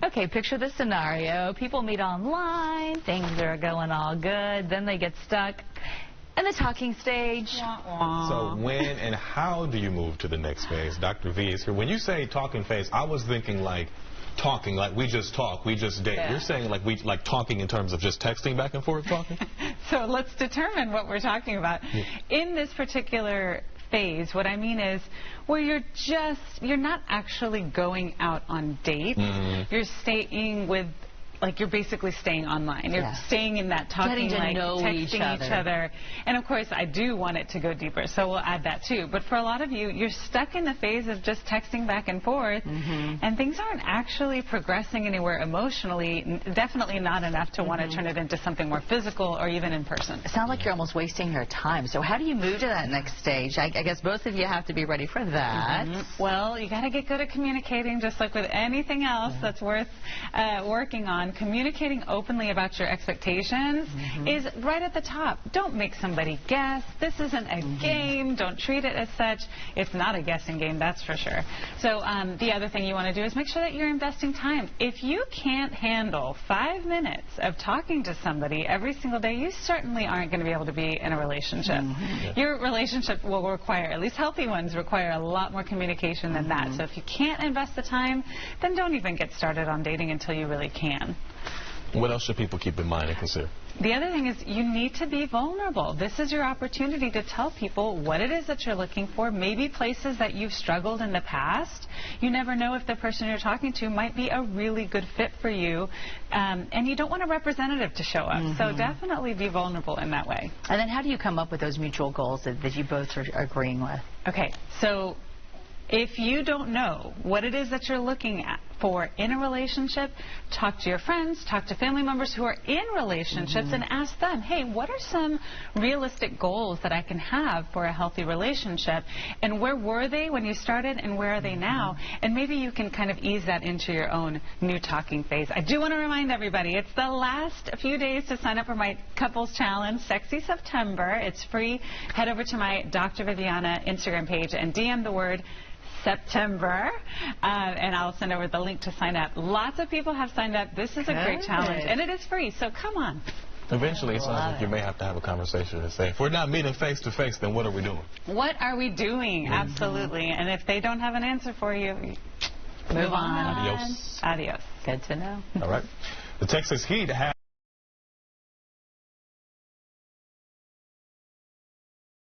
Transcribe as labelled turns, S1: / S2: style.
S1: Okay, picture this scenario. People meet online, things are going all good, then they get stuck in the talking stage.
S2: So when and how do you move to the next phase? Dr. V is here. When you say talking phase, I was thinking like talking, like we just talk, we just date.
S3: Yeah.
S2: You're saying like talking in terms of just texting back and forth talking?
S3: So let's determine what we're talking about.
S2: Yeah.
S3: In this particular phase, what I mean is where you're not actually going out on dates.
S2: Mm-hmm.
S3: You're staying with, like, you're basically staying online. You're staying in that talking,
S1: getting to
S3: like
S1: know
S3: texting each other. And of course, I do want it to go deeper, so we'll add that too. But for a lot of you, you're stuck in the phase of just texting back and forth, and things aren't actually progressing anywhere emotionally. Definitely not enough to want to turn it into something more physical or even in person.
S1: It sounds like you're almost wasting your time. So how do you move to that next stage? I guess both of you have to be ready for that.
S3: Well, you got to get good at communicating, just like with anything else that's worth working on. Communicating openly about your expectations is right at the top. Don't make somebody guess. This isn't a game. Don't treat it as such. It's not a guessing game, that's for sure. So the other thing you want to do is make sure that you're investing time. If you can't handle 5 minutes of talking to somebody every single day, you certainly aren't going to be able to be in a relationship. Your relationship will require, at least healthy ones, require a lot more communication than that. So if you can't invest the time, then don't even get started on dating until you really can.
S2: What else should people keep in mind and consider?
S3: The other thing is you need to be vulnerable. This is your opportunity to tell people what it is that you're looking for, maybe places that you've struggled in the past. You never know if the person you're talking to might be a really good fit for you, and you don't want a representative to show up. So definitely be vulnerable in that way.
S1: And then how do you come up with those mutual goals that you both are agreeing with?
S3: Okay, so if you don't know what it is that you're looking for in a relationship, talk to your friends, talk to family members who are in relationships and ask them, hey, what are some realistic goals that I can have for a healthy relationship? And where were they when you started and where are they now? And maybe you can kind of ease that into your own new talking phase. I do want to remind everybody, it's the last few days to sign up for my Couples Challenge, Sexy September. It's free. Head over to my Dr. Viviana Instagram page and DM the word September, and I'll send over the link to sign up. Lots of people have signed up. This is a great challenge, and it is free, so come on.
S2: Eventually, it sounds like you may have to have a conversation and say, if we're not meeting face to face, then what are we doing?
S3: What are we doing? Absolutely. And if they don't have an answer for you, move on.
S2: Adios.
S3: Adios.
S1: Good to know.
S2: All right. The Texas Heat have